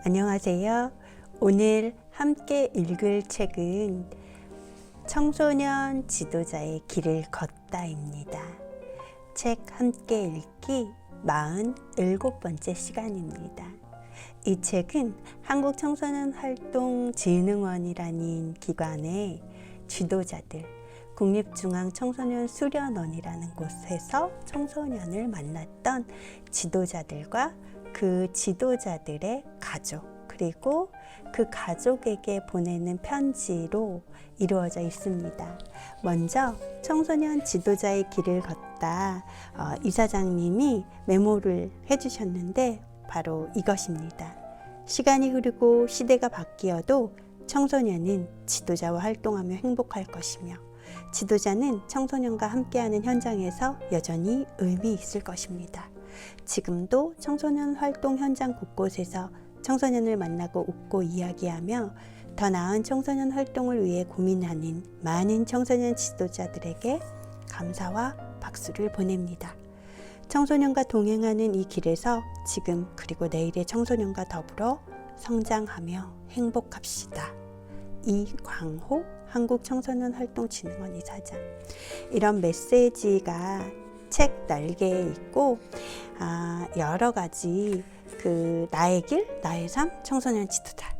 안녕하세요. 오늘 함께 읽을 책은 청소년 지도자의 길을 걷다입니다. 책 함께 읽기 47번째 시간입니다. 이 책은 한국청소년활동진흥원이라는 기관의 지도자들, 국립중앙청소년수련원이라는 곳에서 청소년을 만났던 지도자들과 그 지도자들의 가족, 그리고 그 가족에게 보내는 편지로 이루어져 있습니다. 먼저 청소년 지도자의 길을 걷다 이사장님이 메모를 해주셨는데 바로 이것입니다. 시간이 흐르고 시대가 바뀌어도 청소년은 지도자와 활동하며 행복할 것이며 지도자는 청소년과 함께하는 현장에서 여전히 의미 있을 것입니다. 지금도 청소년 활동 현장 곳곳에서 청소년을 만나고 웃고 이야기하며 더 나은 청소년 활동을 위해 고민하는 많은 청소년 지도자들에게 감사와 박수를 보냅니다. 청소년과 동행하는 이 길에서 지금 그리고 내일의 청소년과 더불어 성장하며 행복합시다. 이광호 한국청소년활동진흥원 이사장. 이런 메시지가 책 날개에 있고 여러 가지 나의 길, 나의 삶, 청소년 지도자,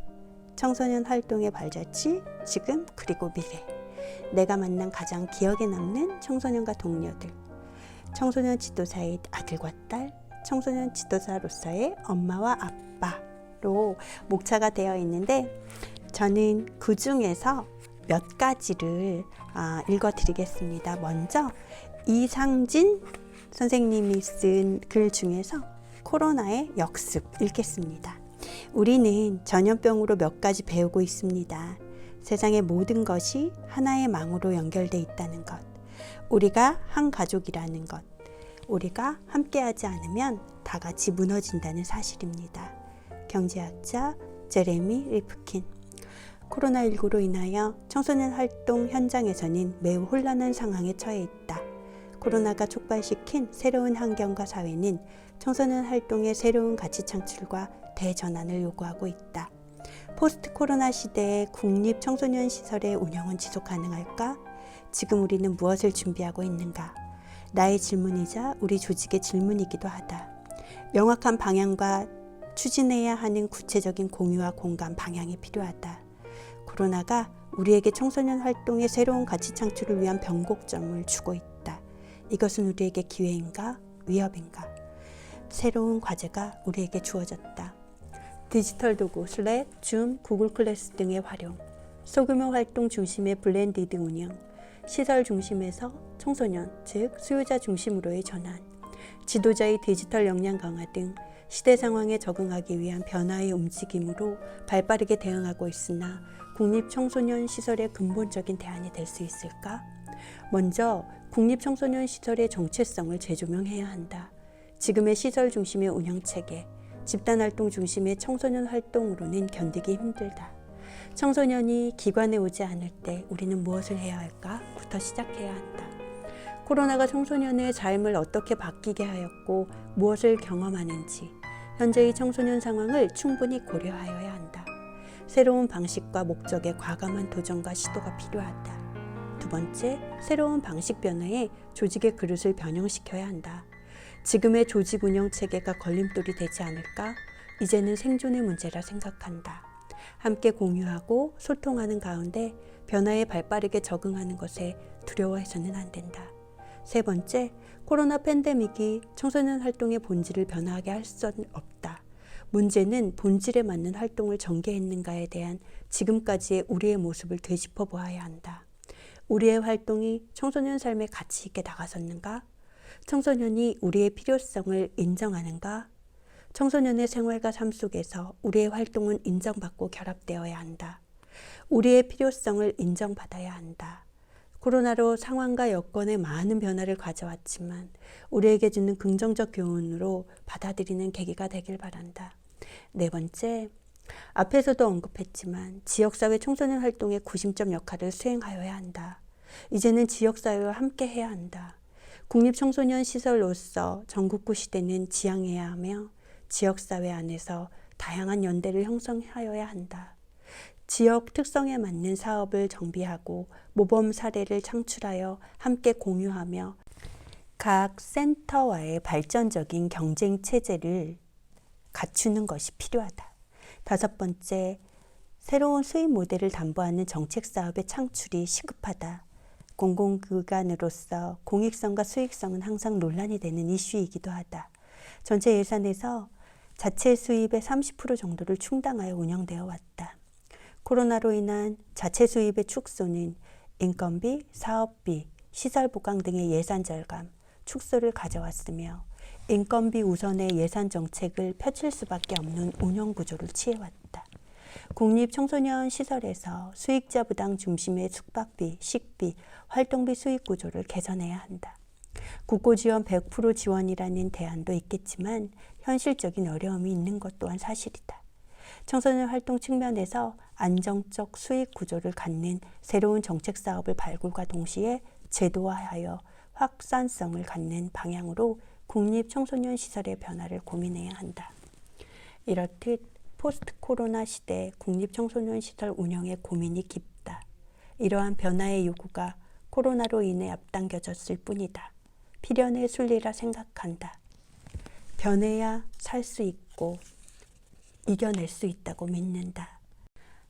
청소년 활동의 발자취, 지금 그리고 미래, 내가 만난 가장 기억에 남는 청소년과 동료들, 청소년 지도사의 아들과 딸, 청소년 지도자로서의 엄마와 아빠로 목차가 되어 있는데 저는 그 중에서 몇 가지를 읽어드리겠습니다. 먼저 이상진 선생님이 쓴 글 중에서 코로나의 역습 읽겠습니다. 우리는 전염병으로 몇 가지 배우고 있습니다. 세상의 모든 것이 하나의 망으로 연결돼 있다는 것, 우리가 한 가족이라는 것, 우리가 함께하지 않으면 다 같이 무너진다는 사실입니다. 경제학자 제레미 리프킨. 코로나19로 인하여 청소년 활동 현장에서는 매우 혼란한 상황에 처해 있다. 코로나가 촉발시킨 새로운 환경과 사회는 청소년 활동의 새로운 가치 창출과 대전환을 요구하고 있다. 포스트 코로나 시대에 국립 청소년 시설의 운영은 지속 가능할까? 지금 우리는 무엇을 준비하고 있는가? 나의 질문이자 우리 조직의 질문이기도 하다. 명확한 방향과 추진해야 하는 구체적인 공유와 공감 방향이 필요하다. 코로나가 우리에게 청소년 활동의 새로운 가치 창출을 위한 변곡점을 주고 있다. 이것은 우리에게 기회인가? 위협인가? 새로운 과제가 우리에게 주어졌다. 디지털 도구, 슬랙, 줌, 구글 클래스 등의 활용, 소규모 활동 중심의 블렌디드 운영, 시설 중심에서 청소년, 즉 수요자 중심으로의 전환, 지도자의 디지털 역량 강화 등 시대 상황에 적응하기 위한 변화의 움직임으로 발빠르게 대응하고 있으나 국립청소년 시설의 근본적인 대안이 될 수 있을까? 먼저 국립청소년 시설의 정체성을 재조명해야 한다. 지금의 시설 중심의 운영체계, 집단활동 중심의 청소년 활동으로는 견디기 힘들다. 청소년이 기관에 오지 않을 때 우리는 무엇을 해야 할까?부터 시작해야 한다. 코로나가 청소년의 삶을 어떻게 바뀌게 하였고 무엇을 경험하는지 현재의 청소년 상황을 충분히 고려하여야 한다. 새로운 방식과 목적의 과감한 도전과 시도가 필요하다. 두 번째, 새로운 방식 변화에 조직의 그릇을 변형시켜야 한다. 지금의 조직 운영 체계가 걸림돌이 되지 않을까? 이제는 생존의 문제라 생각한다. 함께 공유하고 소통하는 가운데 변화에 발빠르게 적응하는 것에 두려워해서는 안 된다. 세 번째, 코로나 팬데믹이 청소년 활동의 본질을 변화하게 할 수는 없다. 문제는 본질에 맞는 활동을 전개했는가에 대한 지금까지의 우리의 모습을 되짚어 보아야 한다. 우리의 활동이 청소년 삶에 가치 있게 다가섰는가? 청소년이 우리의 필요성을 인정하는가? 청소년의 생활과 삶 속에서 우리의 활동은 인정받고 결합되어야 한다. 우리의 필요성을 인정받아야 한다. 코로나로 상황과 여건에 많은 변화를 가져왔지만 우리에게 주는 긍정적 교훈으로 받아들이는 계기가 되길 바란다. 네 번째, 앞에서도 언급했지만 지역사회 청소년 활동의 구심점 역할을 수행하여야 한다. 이제는 지역사회와 함께 해야 한다. 국립청소년 시설로서 전국구 시대는 지향해야 하며 지역사회 안에서 다양한 연대를 형성하여야 한다. 지역 특성에 맞는 사업을 정비하고 모범 사례를 창출하여 함께 공유하며 각 센터와의 발전적인 경쟁 체제를 갖추는 것이 필요하다. 5번째, 새로운 수익 모델을 담보하는 정책 사업의 창출이 시급하다. 공공기관으로서 공익성과 수익성은 항상 논란이 되는 이슈이기도 하다. 전체 예산에서 자체 수입의 30% 정도를 충당하여 운영되어 왔다. 코로나로 인한 자체 수입의 축소는 인건비, 사업비, 시설 보강 등의 예산 절감, 축소를 가져왔으며 인건비 우선의 예산 정책을 펼칠 수밖에 없는 운영 구조를 취해왔다. 국립청소년 시설에서 수익자 부담 중심의 숙박비, 식비, 활동비 수익 구조를 개선해야 한다. 국고지원 100% 지원이라는 대안도 있겠지만 현실적인 어려움이 있는 것 또한 사실이다. 청소년 활동 측면에서 안정적 수익 구조를 갖는 새로운 정책 사업을 발굴과 동시에 제도화하여 확산성을 갖는 방향으로 국립청소년 시설의 변화를 고민해야 한다. 이렇듯 포스트 코로나 시대 국립청소년 시설 운영의 고민이 깊다. 이러한 변화의 요구가 코로나로 인해 앞당겨졌을 뿐이다. 필연의 순리라 생각한다. 변해야 살 수 있고 이겨낼 수 있다고 믿는다.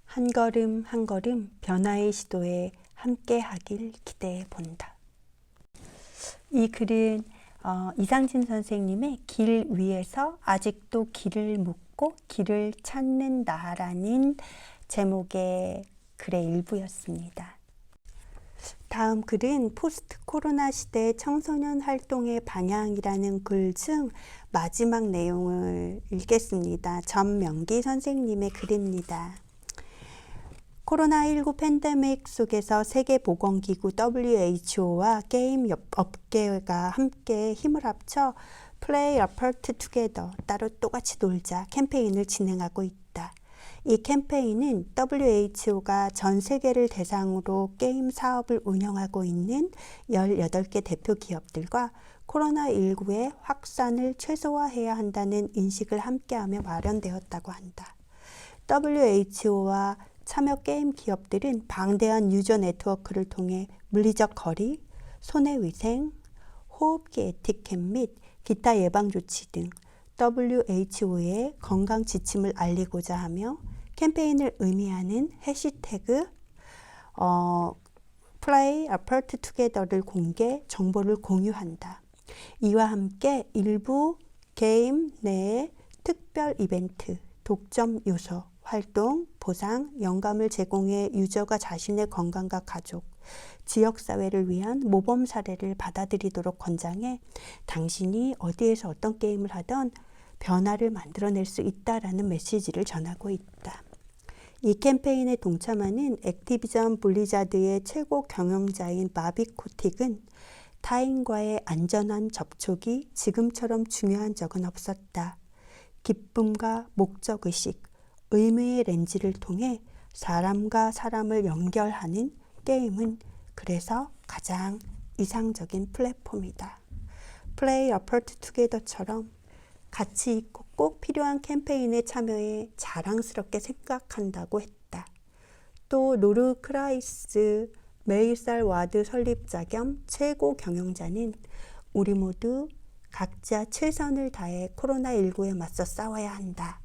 한 걸음 한 걸음 변화의 시도에 함께 하길 기대해 본다. 이 글은 이상진 선생님의 길 위에서 아직도 길을 묻고 길을 찾는다라는 제목의 글의 일부였습니다. 다음 글은 포스트 코로나 시대 청소년 활동의 방향이라는 글 중 마지막 내용을 읽겠습니다. 전명기 선생님의 글입니다. 코로나19 팬데믹 속에서 세계보건기구 WHO와 게임 업계가 함께 힘을 합쳐 Play Apart Together, 따로 똑같이 놀자 캠페인을 진행하고 있다. 이 캠페인은 WHO가 전 세계를 대상으로 게임 사업을 운영하고 있는 18개 대표 기업들과 코로나19의 확산을 최소화해야 한다는 인식을 함께하며 마련되었다고 한다. WHO와 참여 게임 기업들은 방대한 유저 네트워크를 통해 물리적 거리, 손해위생, 호흡기 에티켓 및 기타 예방 조치 등 WHO의 건강 지침을 알리고자 하며 캠페인을 의미하는 해시태그 Play Apart Together를 공개 정보를 공유한다. 이와 함께 일부 게임 내의 특별 이벤트, 독점 요소, 활동, 보상, 영감을 제공해 유저가 자신의 건강과 가족, 지역사회를 위한 모범 사례를 받아들이도록 권장해 당신이 어디에서 어떤 게임을 하던 변화를 만들어낼 수 있다라는 메시지를 전하고 있다. 이 캠페인에 동참하는 액티비전 블리자드의 최고 경영자인 마비 코틱은 타인과의 안전한 접촉이 지금처럼 중요한 적은 없었다. 기쁨과 목적의식, 의미의 렌즈를 통해 사람과 사람을 연결하는 게임은 그래서 가장 이상적인 플랫폼이다. Play Apart Together처럼 가치 있고 꼭 필요한 캠페인에 참여해 자랑스럽게 생각한다고 했다. 또 노르 크라이스 메이살 와드 설립자 겸 최고 경영자는 우리 모두 각자 최선을 다해 코로나19에 맞서 싸워야 한다.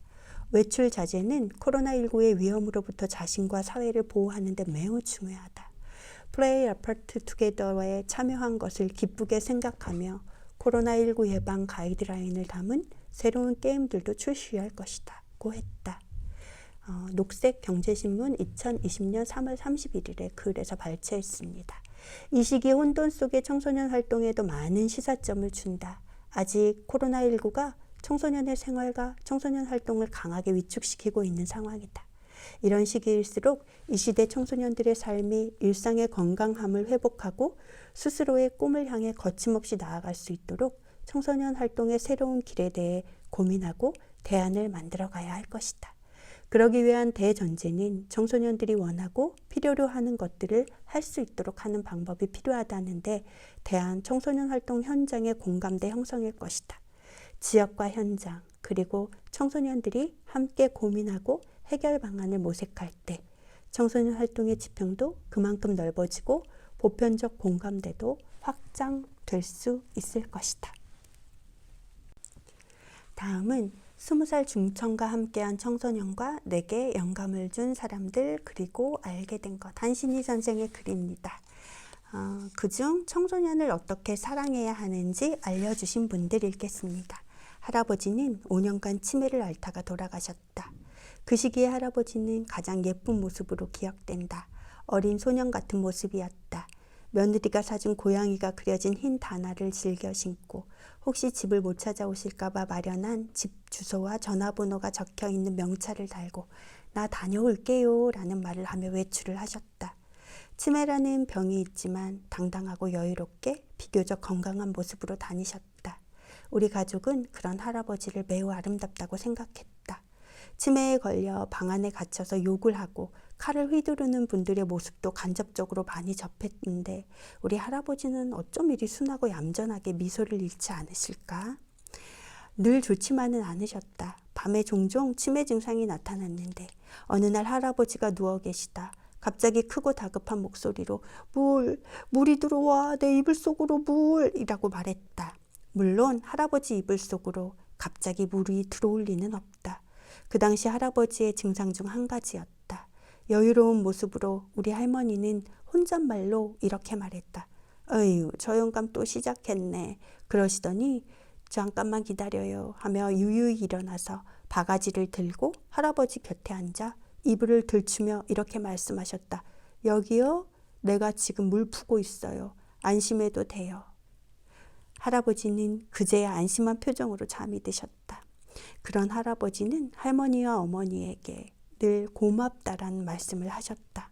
외출 자제는 코로나19의 위험으로부터 자신과 사회를 보호하는 데 매우 중요하다. Play Apart Together에 참여한 것을 기쁘게 생각하며 코로나19 예방 가이드라인을 담은 새로운 게임들도 출시할 것이다 고 했다. 녹색경제신문 2020년 3월 31일에 글에서 발췌했습니다. 이 시기 혼돈 속의 청소년 활동에도 많은 시사점을 준다. 아직 코로나19가 청소년의 생활과 청소년 활동을 강하게 위축시키고 있는 상황이다. 이런 시기일수록 이 시대 청소년들의 삶이 일상의 건강함을 회복하고 스스로의 꿈을 향해 거침없이 나아갈 수 있도록 청소년 활동의 새로운 길에 대해 고민하고 대안을 만들어가야 할 것이다. 그러기 위한 대전제는 청소년들이 원하고 필요로 하는 것들을 할 수 있도록 하는 방법이 필요하다는데 대한 청소년 활동 현장의 공감대 형성일 것이다. 지역과 현장, 그리고 청소년들이 함께 고민하고 해결 방안을 모색할 때 청소년 활동의 지평도 그만큼 넓어지고 보편적 공감대도 확장될 수 있을 것이다. 다음은 20살 중천과 함께한 청소년과 내게 영감을 준 사람들 그리고 알게 된 것. 한신희 선생의 글입니다. 그중 청소년을 어떻게 사랑해야 하는지 알려주신 분들 읽겠습니다. 할아버지는 5년간 치매를 앓다가 돌아가셨다. 그 시기에 할아버지는 가장 예쁜 모습으로 기억된다. 어린 소년 같은 모습이었다. 며느리가 사준 고양이가 그려진 흰 단화를 즐겨 신고 혹시 집을 못 찾아오실까봐 마련한 집 주소와 전화번호가 적혀있는 명찰을 달고 나 다녀올게요 라는 말을 하며 외출을 하셨다. 치매라는 병이 있지만 당당하고 여유롭게 비교적 건강한 모습으로 다니셨다. 우리 가족은 그런 할아버지를 매우 아름답다고 생각했다. 치매에 걸려 방 안에 갇혀서 욕을 하고 칼을 휘두르는 분들의 모습도 간접적으로 많이 접했는데 우리 할아버지는 어쩜 이리 순하고 얌전하게 미소를 잃지 않으실까? 늘 좋지만은 않으셨다. 밤에 종종 치매 증상이 나타났는데 어느 날 할아버지가 누워 계시다. 갑자기 크고 다급한 목소리로 물이 들어와 내 이불 속으로 물이라고 말했다. 물론 할아버지 이불 속으로 갑자기 물이 들어올 리는 없다. 그 당시 할아버지의 증상 중 한 가지였다. 여유로운 모습으로 우리 할머니는 혼잣말로 이렇게 말했다. 어휴, 저 영감 또 시작했네. 그러시더니 잠깐만 기다려요 하며 유유히 일어나서 바가지를 들고 할아버지 곁에 앉아 이불을 들추며 이렇게 말씀하셨다. 여기요? 내가 지금 물 푸고 있어요. 안심해도 돼요. 할아버지는 그제야 안심한 표정으로 잠이 드셨다. 그런 할아버지는 할머니와 어머니에게 늘 고맙다라는 말씀을 하셨다.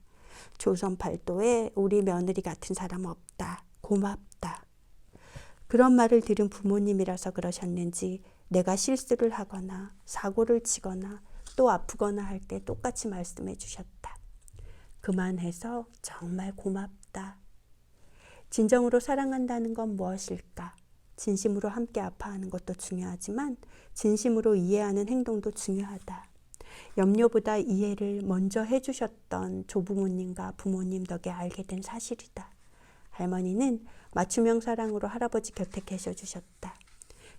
조선 팔도에 우리 며느리 같은 사람 없다. 고맙다. 그런 말을 들은 부모님이라서 그러셨는지 내가 실수를 하거나 사고를 치거나 또 아프거나 할 때 똑같이 말씀해 주셨다. 그만해서 정말 고맙다. 진정으로 사랑한다는 건 무엇일까? 진심으로 함께 아파하는 것도 중요하지만 진심으로 이해하는 행동도 중요하다. 염려보다 이해를 먼저 해주셨던 조부모님과 부모님 덕에 알게 된 사실이다. 할머니는 맞춤형 사랑으로 할아버지 곁에 계셔주셨다.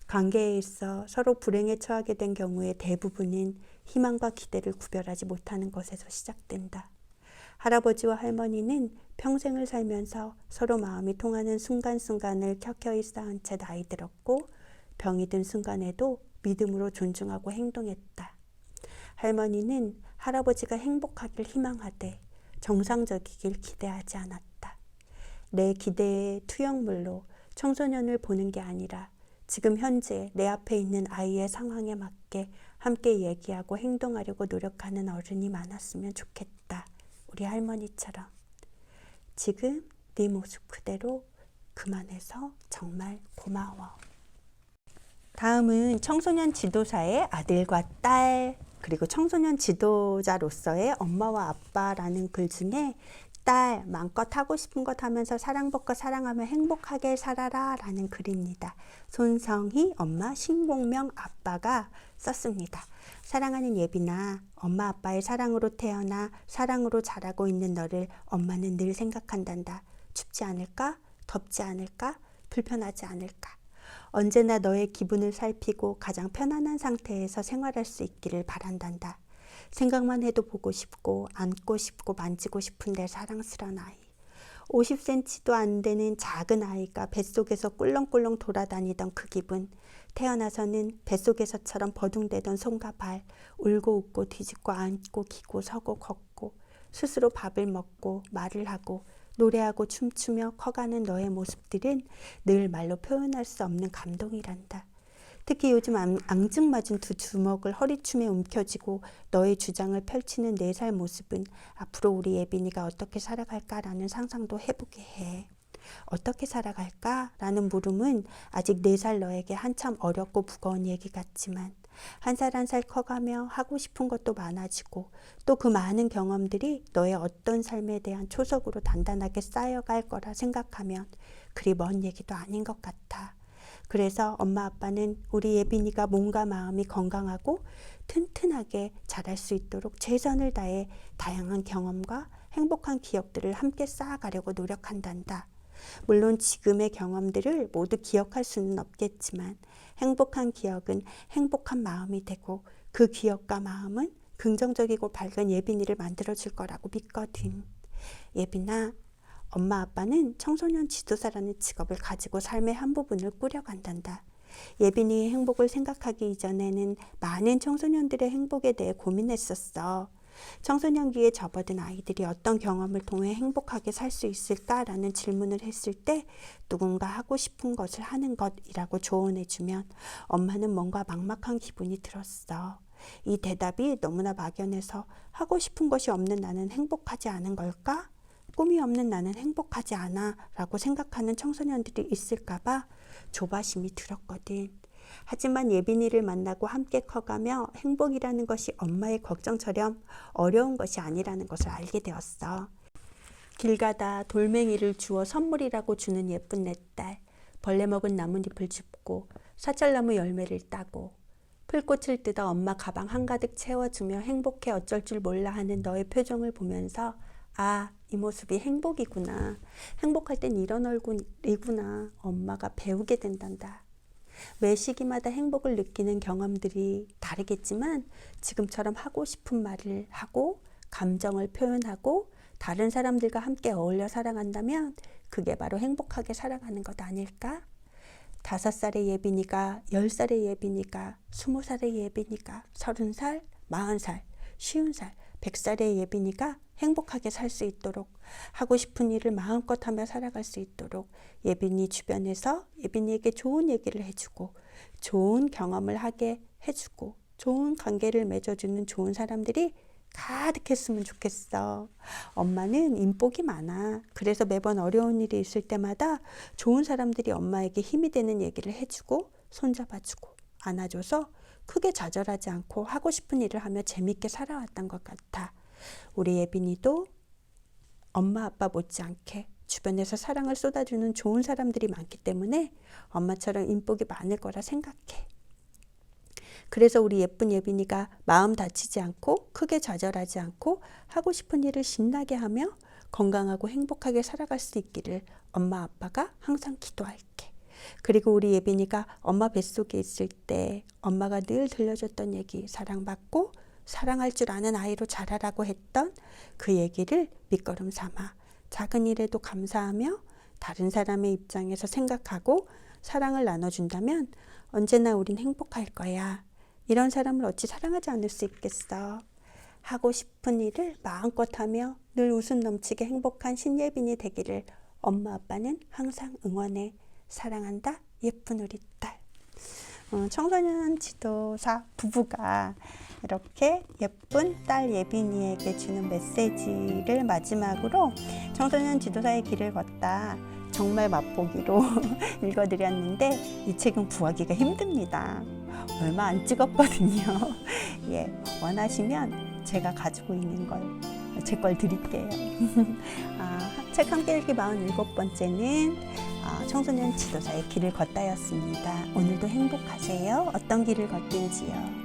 관계에 있어 서로 불행에 처하게 된 경우의 대부분은 희망과 기대를 구별하지 못하는 것에서 시작된다. 할아버지와 할머니는 평생을 살면서 서로 마음이 통하는 순간순간을 켜켜이 쌓은 채 나이 들었고 병이 든 순간에도 믿음으로 존중하고 행동했다. 할머니는 할아버지가 행복하길 희망하되 정상적이길 기대하지 않았다. 내 기대의 투영물로 청소년을 보는 게 아니라 지금 현재 내 앞에 있는 아이의 상황에 맞게 함께 얘기하고 행동하려고 노력하는 어른이 많았으면 좋겠다. 우리 할머니처럼. 지금 네 모습 그대로 그만해서 정말 고마워. 다음은 청소년 지도사의 아들과 딸, 그리고 청소년 지도자로서의 엄마와 아빠라는 글 중에 딸, 마음껏 하고 싶은 것 하면서 사랑받고 사랑하며 행복하게 살아라 라는 글입니다. 손성희 엄마, 신공명 아빠가 썼습니다. 사랑하는 예빈아, 엄마 아빠의 사랑으로 태어나 사랑으로 자라고 있는 너를 엄마는 늘 생각한단다. 춥지 않을까? 덥지 않을까? 불편하지 않을까? 언제나 너의 기분을 살피고 가장 편안한 상태에서 생활할 수 있기를 바란단다. 생각만 해도 보고 싶고 안고 싶고 만지고 싶은 내 사랑스러운 아이. 50cm도 안 되는 작은 아이가 뱃속에서 꿀렁꿀렁 돌아다니던 그 기분. 태어나서는 뱃속에서처럼 버둥대던 손과 발, 울고 웃고 뒤집고 앉고 기고 서고 걷고 스스로 밥을 먹고 말을 하고 노래하고 춤추며 커가는 너의 모습들은 늘 말로 표현할 수 없는 감동이란다. 특히 요즘 앙증맞은 두 주먹을 허리춤에 움켜쥐고 너의 주장을 펼치는 4살 모습은 앞으로 우리 예빈이가 어떻게 살아갈까라는 상상도 해보게 해. 어떻게 살아갈까라는 물음은 아직 4살 너에게 한참 어렵고 무거운 얘기 같지만 한 살 한 살 커가며 하고 싶은 것도 많아지고 또 그 많은 경험들이 너의 어떤 삶에 대한 초석으로 단단하게 쌓여갈 거라 생각하면 그리 먼 얘기도 아닌 것 같아. 그래서 엄마 아빠는 우리 예빈이가 몸과 마음이 건강하고 튼튼하게 자랄 수 있도록 최선을 다해 다양한 경험과 행복한 기억들을 함께 쌓아가려고 노력한단다. 물론 지금의 경험들을 모두 기억할 수는 없겠지만 행복한 기억은 행복한 마음이 되고 그 기억과 마음은 긍정적이고 밝은 예빈이를 만들어줄 거라고 믿거든. 예빈아, 엄마 아빠는 청소년 지도사라는 직업을 가지고 삶의 한 부분을 꾸려간단다. 예빈이의 행복을 생각하기 이전에는 많은 청소년들의 행복에 대해 고민했었어. 청소년기에 접어든 아이들이 어떤 경험을 통해 행복하게 살 수 있을까라는 질문을 했을 때 누군가 하고 싶은 것을 하는 것이라고 조언해주면 엄마는 뭔가 막막한 기분이 들었어. 이 대답이 너무나 막연해서 하고 싶은 것이 없는 나는 행복하지 않은 걸까? 꿈이 없는 나는 행복하지 않아 라고 생각하는 청소년들이 있을까봐 조바심이 들었거든. 하지만 예빈이를 만나고 함께 커가며 행복이라는 것이 엄마의 걱정처럼 어려운 것이 아니라는 것을 알게 되었어. 길 가다 돌멩이를 주워 선물이라고 주는 예쁜 내 딸, 벌레 먹은 나뭇잎을 줍고 사철나무 열매를 따고 풀꽃을 뜯어 엄마 가방 한가득 채워주며 행복해 어쩔 줄 몰라 하는 너의 표정을 보면서 아, 이 모습이 행복이구나. 행복할 땐 이런 얼굴이구나. 엄마가 배우게 된단다. 매 시기마다 행복을 느끼는 경험들이 다르겠지만 지금처럼 하고 싶은 말을 하고 감정을 표현하고 다른 사람들과 함께 어울려 살아간다면 그게 바로 행복하게 살아가는 것 아닐까? 5살의 예빈이가, 10살의 예빈이가, 20살의 예빈이가, 30살, 40살, 50살, 100살의 예빈이가 행복하게 살 수 있도록 하고 싶은 일을 마음껏 하며 살아갈 수 있도록 예빈이 주변에서 예빈이에게 좋은 얘기를 해주고 좋은 경험을 하게 해주고 좋은 관계를 맺어주는 좋은 사람들이 가득했으면 좋겠어. 엄마는 인복이 많아. 그래서 매번 어려운 일이 있을 때마다 좋은 사람들이 엄마에게 힘이 되는 얘기를 해주고 손잡아주고 안아줘서 크게 좌절하지 않고 하고 싶은 일을 하며 재밌게 살아왔던 것 같아. 우리 예빈이도 엄마 아빠 못지않게 주변에서 사랑을 쏟아주는 좋은 사람들이 많기 때문에 엄마처럼 인복이 많을 거라 생각해. 그래서 우리 예쁜 예빈이가 마음 다치지 않고 크게 좌절하지 않고 하고 싶은 일을 신나게 하며 건강하고 행복하게 살아갈 수 있기를 엄마 아빠가 항상 기도할게. 그리고 우리 예빈이가 엄마 뱃속에 있을 때 엄마가 늘 들려줬던 얘기, 사랑받고 사랑할 줄 아는 아이로 자라라고 했던 그 얘기를 밑거름 삼아 작은 일에도 감사하며 다른 사람의 입장에서 생각하고 사랑을 나눠준다면 언제나 우린 행복할 거야. 이런 사람을 어찌 사랑하지 않을 수 있겠어. 하고 싶은 일을 마음껏 하며 늘 웃음 넘치게 행복한 신예빈이 되기를 엄마 아빠는 항상 응원해. 사랑한다 예쁜 우리 딸. 청소년 지도사 부부가 이렇게 예쁜 딸 예빈이에게 주는 메시지를 마지막으로 청소년 지도사의 길을 걷다 정말 맛보기로 읽어드렸는데 이 책은 구하기가 힘듭니다. 얼마 안 찍었거든요. 예, 원하시면 제가 가지고 있는 걸 제 걸 드릴게요. 책 함께 읽기 47번째는 청소년 지도사의 길을 걷다였습니다. 오늘도 행복하세요. 어떤 길을 걷든지요.